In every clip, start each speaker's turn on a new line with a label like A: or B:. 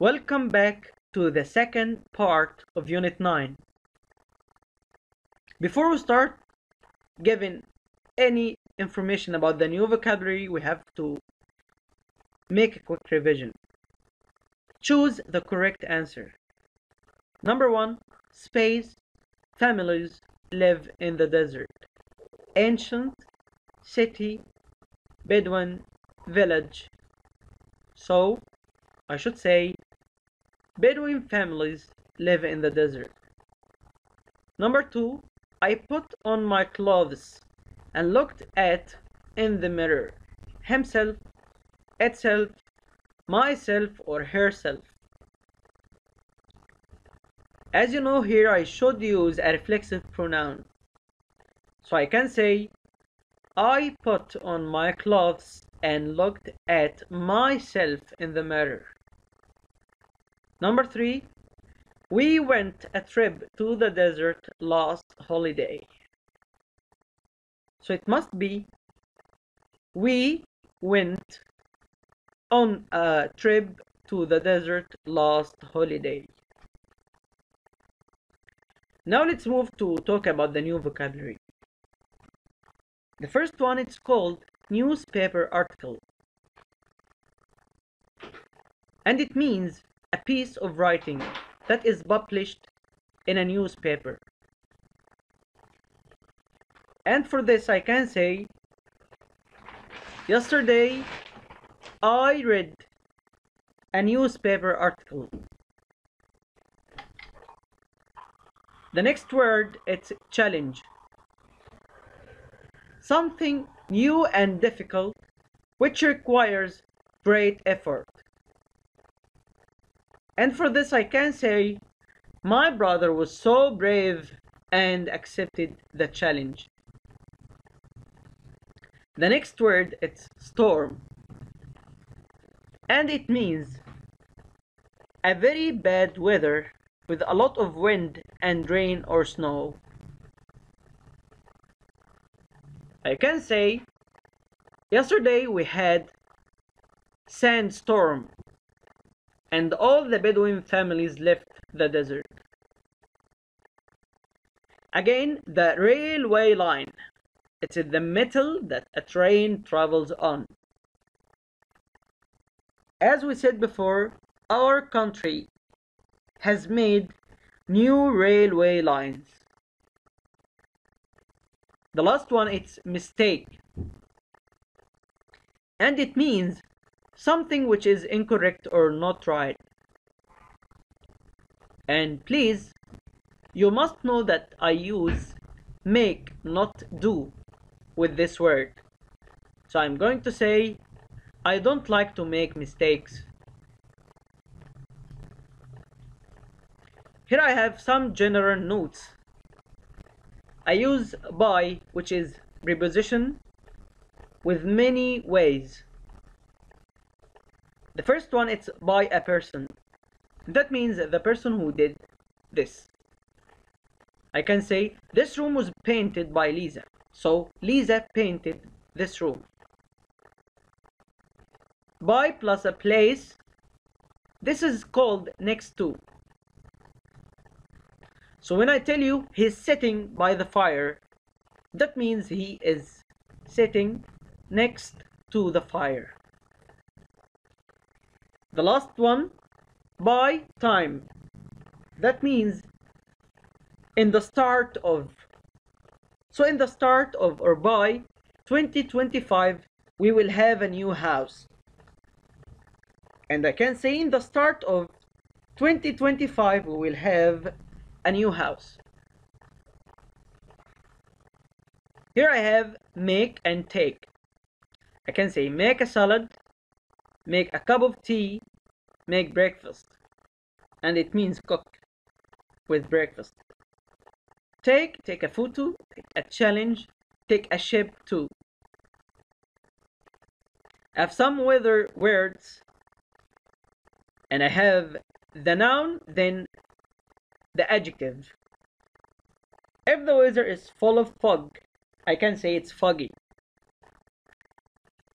A: Welcome back to the second part of Unit 9. Before we start giving any information about the new vocabulary, we have to make a quick revision. Choose the correct answer. Number 1, space, families live in the desert. Ancient, city, Bedouin, village. So, I should say, Bedouin families live in the desert. Number 2, I put on my clothes and looked at in the mirror. Himself, itself, myself, or herself. As you know, here I should use a reflexive pronoun. So I can say, I put on my clothes and looked at myself in the mirror. Number 3, we went a trip to the desert last holiday. So it must be, we went on a trip to the desert last holiday. Now let's move to talk about the new vocabulary. The first one, it's called newspaper article. And it means a piece of writing that is published in a newspaper. And for this I can say, yesterday I read a newspaper article. The next word, it's challenge. Something new and difficult which requires great effort. And for this I can say, my brother was so brave and accepted the challenge. The next word, it's storm. And it means a very bad weather with a lot of wind and rain or snow. I can say, yesterday we had sandstorm and all the Bedouin families left the desert. Again, the railway line. It's the metal that a train travels on. As we said before, our country has made new railway lines. The last one, it's mistake. And it means something which is incorrect or not right. And please, you must know that I use make, not do, with this word. So I'm going to say, I don't like to make mistakes. Here I have some general notes. I use by, which is preposition, with many ways. The first one, it's by a person. That means the person who did this. I can say, this room was painted by Lisa. So Lisa painted this room. By plus a place, this is called next to. So when I tell you he's sitting by the fire, that means he is sitting next to the fire. The last one, by time. That means in the start of. So in the start of, or by 2025, we will have a new house. And I can say in the start of 2025, we will have a new house. Here I have make and take. I can say make a salad, make a cup of tea, make breakfast. And it means cook with breakfast. Take a photo, take a challenge, take a ship too. I have some weather words, and I have the noun, then the adjective. If the weather is full of fog, I can say it's foggy.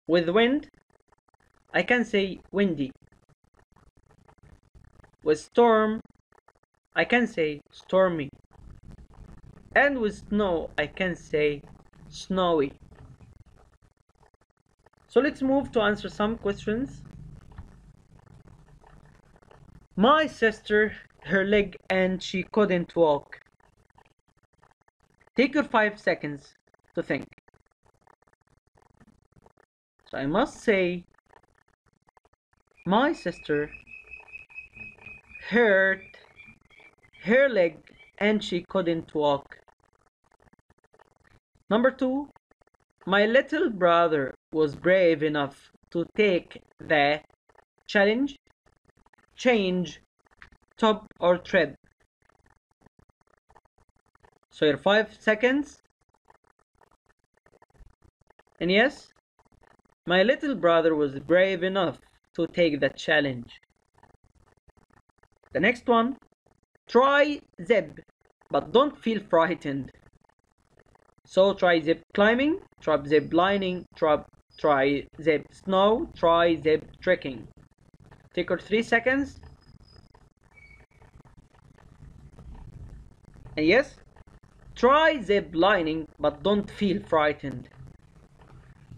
A: With wind, I can say windy. With storm, I can say stormy. And with snow, I can say snowy. So let's move to answer some questions. My sister, her leg and she couldn't walk. Take your 5 seconds to think. So I must say, my sister hurt her leg and she couldn't walk. Number 2, my little brother was brave enough to take the challenge, change, top or trip. So your 5 seconds. And yes, my little brother was brave enough to take the challenge. The next one, try zip, but don't feel frightened. So try zip climbing, try zip lining, try zip snow, try zip trekking. Take your 3 seconds. And yes, try zip lining, but don't feel frightened.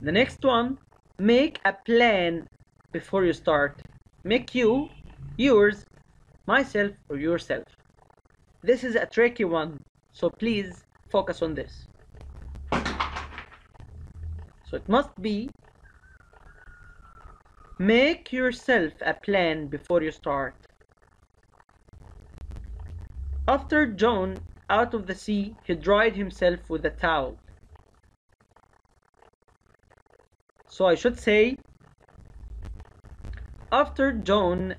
A: The next one, make a plan before you start. Make yours, myself, or yourself. This is a tricky one, so please focus on this. So it must be, make yourself a plan before you start. After John out of the sea, he dried himself with a towel. So I should say, after John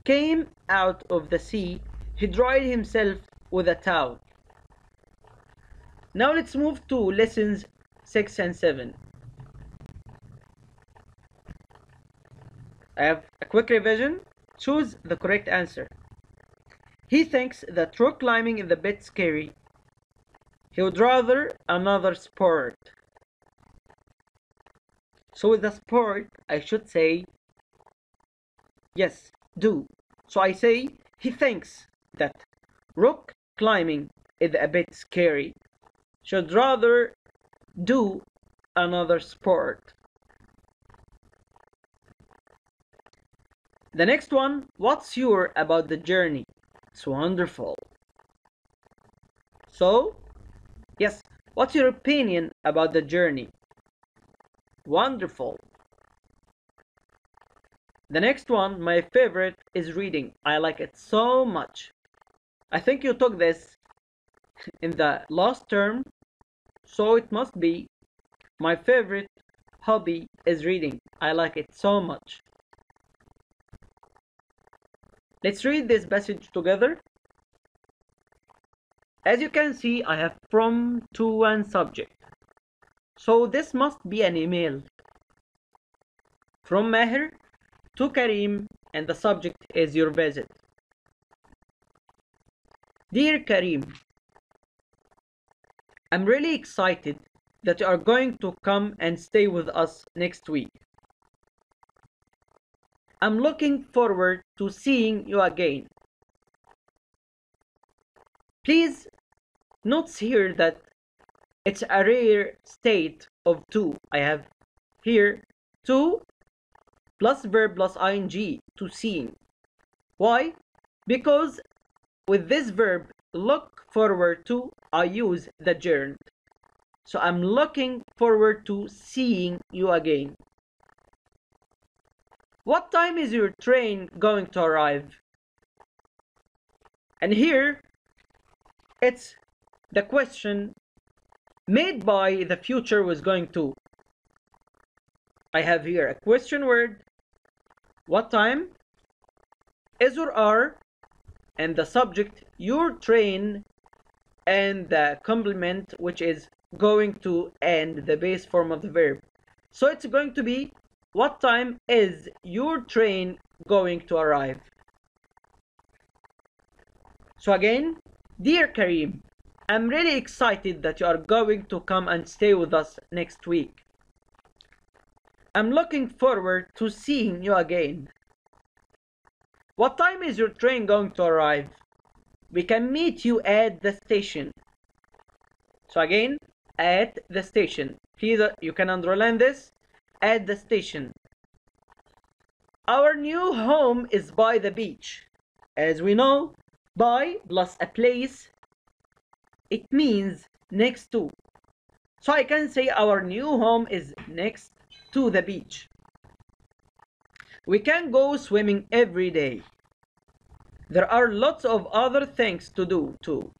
A: came out of the sea, he dried himself with a towel. Now let's move to lessons 6 and 7. I have a quick revision. Choose the correct answer. He thinks that rock climbing is a bit scary. He would rather another sport. So with the sport, I should say, yes, do. So I say, he thinks that rock climbing is a bit scary. Should rather do another sport. The next one, what's your about the journey? It's wonderful. So, yes, what's your opinion about the journey? Wonderful. The next one, my favorite, is reading. I like it so much. I think you took this in the last term, so it must be, my favorite hobby is reading. I like it so much. Let's read this passage together. As you can see, I have from, to, and subject. So this must be an email. From Maher to Karim, and the subject is your visit. Dear Karim, I'm really excited that you are going to come and stay with us next week. I'm looking forward to seeing you again. Please note here that it's a rare state of to. I have here to plus verb plus ing, to seeing. Why? Because with this verb, look forward to, I use the gerund. So I'm looking forward to seeing you again. What time is your train going to arrive? And here, it's the question made by the future was going to. I have here a question word, what time, is or are, and the subject, your train, and the complement, which is going to, and the base form of the verb. So it's going to be, what time is your train going to arrive? So again, dear Karim, I'm really excited that you are going to come and stay with us next week. I'm looking forward to seeing you again. What time is your train going to arrive? We can meet you at the station. So again, at the station. Please, you can underline this. At the station. Our new home is by the beach. As we know, by plus a place, it means next to. So I can say our new home is next to the beach. We can go swimming every day. There are lots of other things to do too.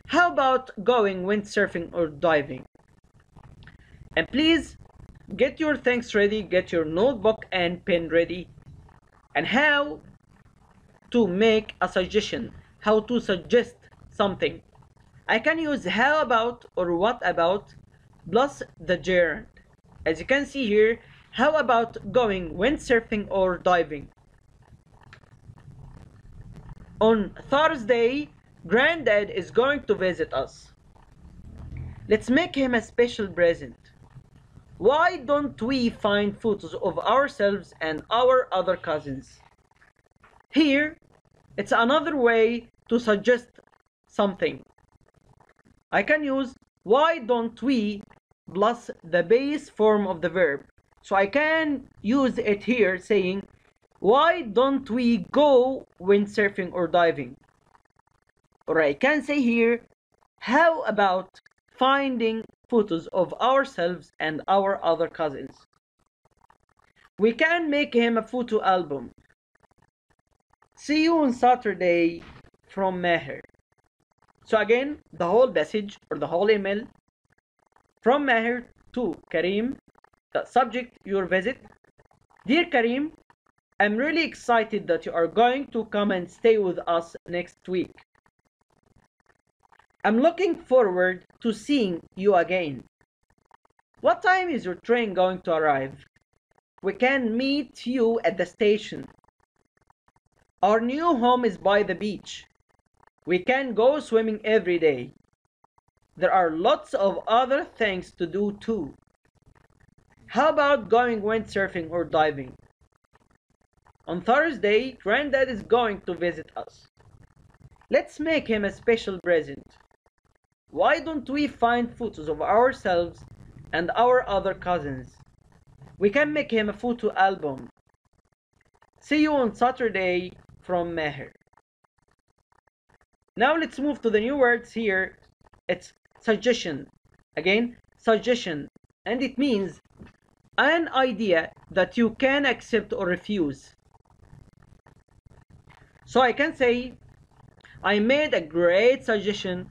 A: How about going windsurfing or diving? And please get your things ready, get your notebook and pen ready. And how to make a suggestion, how to suggest something. I can use how about or what about plus the gerund. As you can see here, how about going windsurfing or diving? On Thursday, Granddad is going to visit us. Let's make him a special present. Why don't we find photos of ourselves and our other cousins? Here, it's another way to suggest something. I can use why don't we plus the base form of the verb. So I can use it here saying, why don't we go windsurfing or diving? Or I can say here, how about finding photos of ourselves and our other cousins? We can make him a photo album. See you on Saturday from Maher. So again, the whole message or the whole email from Maher to Karim. The subject, your visit. Dear Karim, I'm really excited that you are going to come and stay with us next week. I'm looking forward to seeing you again. What time is your train going to arrive? We can meet you at the station. Our new home is by the beach. We can go swimming every day. There are lots of other things to do too. How about going windsurfing or diving? On Thursday, Granddad is going to visit us. Let's make him a special present. Why don't we find photos of ourselves and our other cousins? We can make him a photo album. See you on Saturday from Meher. Now let's move to the new words here. It's suggestion. Again, suggestion. And it means an idea that you can accept or refuse. So I can say, I made a great suggestion,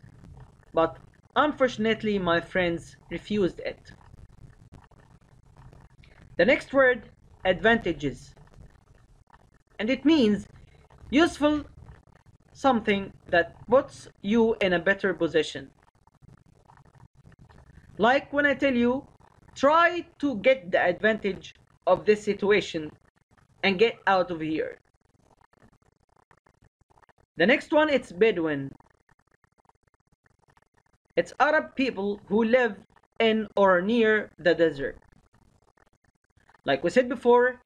A: but unfortunately my friends refused it. The next word, advantages. And it means useful, something that puts you in a better position. Like when I tell you, try to get the advantage of this situation and get out of here. The next one, it's Bedouin. It's Arab people who live in or near the desert. Like we said before,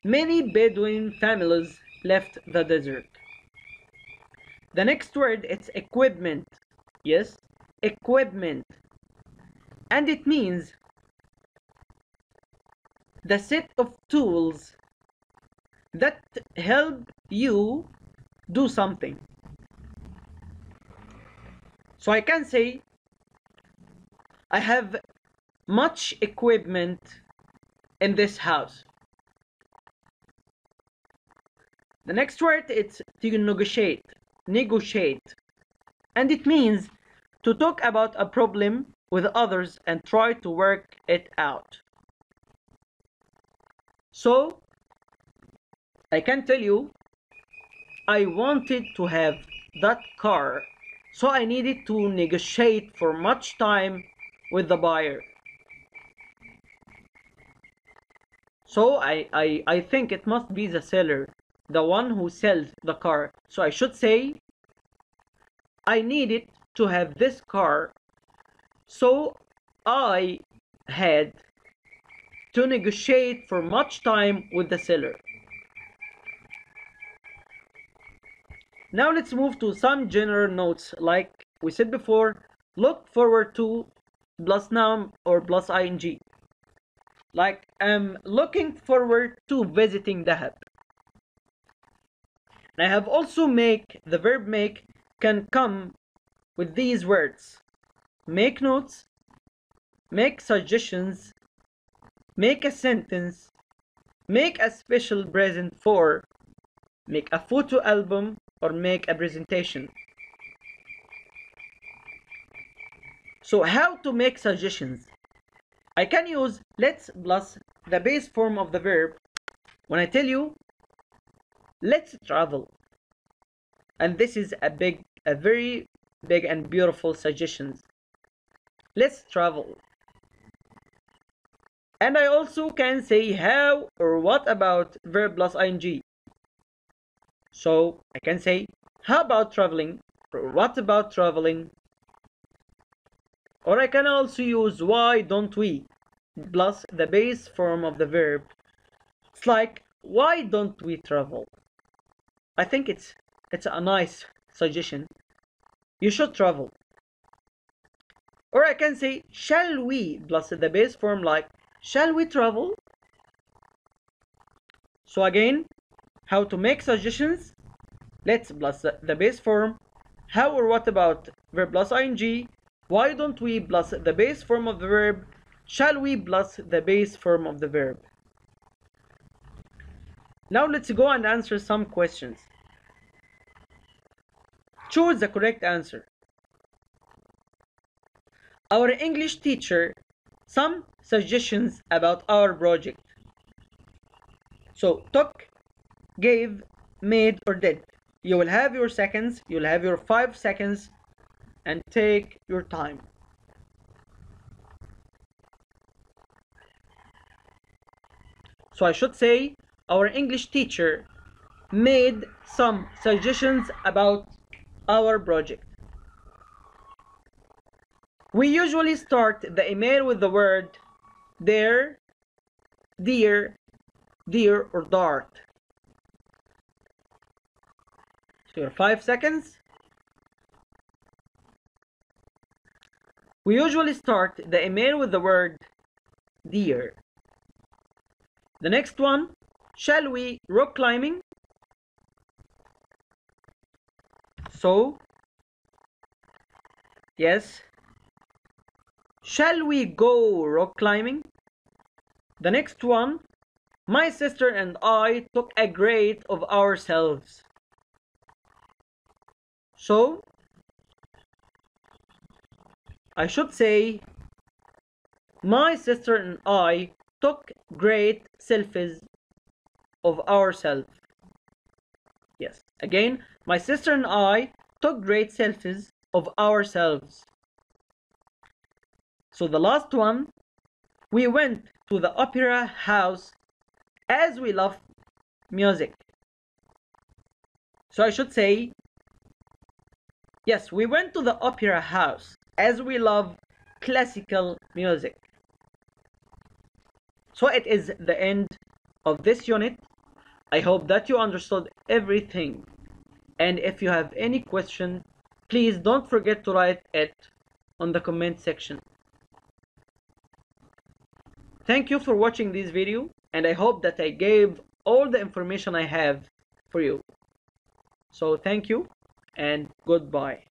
A: many Bedouin families left the desert. The next word, it's equipment. Yes, equipment. And it means the set of tools that help you do something. So I can say, I have much equipment in this house. The next word, it's to negotiate. Negotiate. And it means to talk about a problem with others and try to work it out. So I can tell you, I wanted to have that car, so I needed to negotiate for much time with the buyer. So I think it must be the seller, the one who sells the car. So I should say, I needed to have this car, so I had to negotiate for much time with the seller. Now let's move to some general notes. Like we said before, look forward to plus noun or plus ing. Like I'm looking forward to visiting Dahab. And I have also make, the verb make can come with these words: make notes, make suggestions, make a sentence, make a special present for, make a photo album, or make a presentation. So how to make suggestions? I can use let's plus the base form of the verb when I tell you let's travel. And this is a very big and beautiful suggestion. Let's travel. And I also can say how or what about verb plus ing. So I can say how about traveling, or what about traveling. Or I can also use why don't we plus the base form of the verb. It's like why don't we travel? I think it's a nice suggestion. You should travel. Or I can say shall we plus the base form, like shall we travel? So again, how to make suggestions: let's plus the base form, how or what about verb plus ing, why don't we plus the base form of the verb, shall we plus the base form of the verb. Now let's go and answer some questions. Choose the correct answer. Our English teacher, some suggestions about our project. So took, gave, made, or did. You will have your seconds, you'll have your 5 seconds, and take your time. So I should say our English teacher made some suggestions about our project. We usually start the email with the word there, dear, dear, or dart. So your 5 seconds. We usually start the email with the word dear. The next one, shall we rock climbing? So, yes. Shall we go rock climbing? The next one, my sister and I took a grade of ourselves. So, I should say, my sister and I took great selfies of ourselves. Yes, again, my sister and I took great selfies of ourselves. So the last one, we went to the opera house as we love music. So I should say, yes, we went to the opera house as we love classical music. So it is the end of this unit. I hope that you understood everything. And if you have any question, please don't forget to write it on the comment section. Thank you for watching this video, and I hope that I gave all the information I have for you. So thank you and goodbye.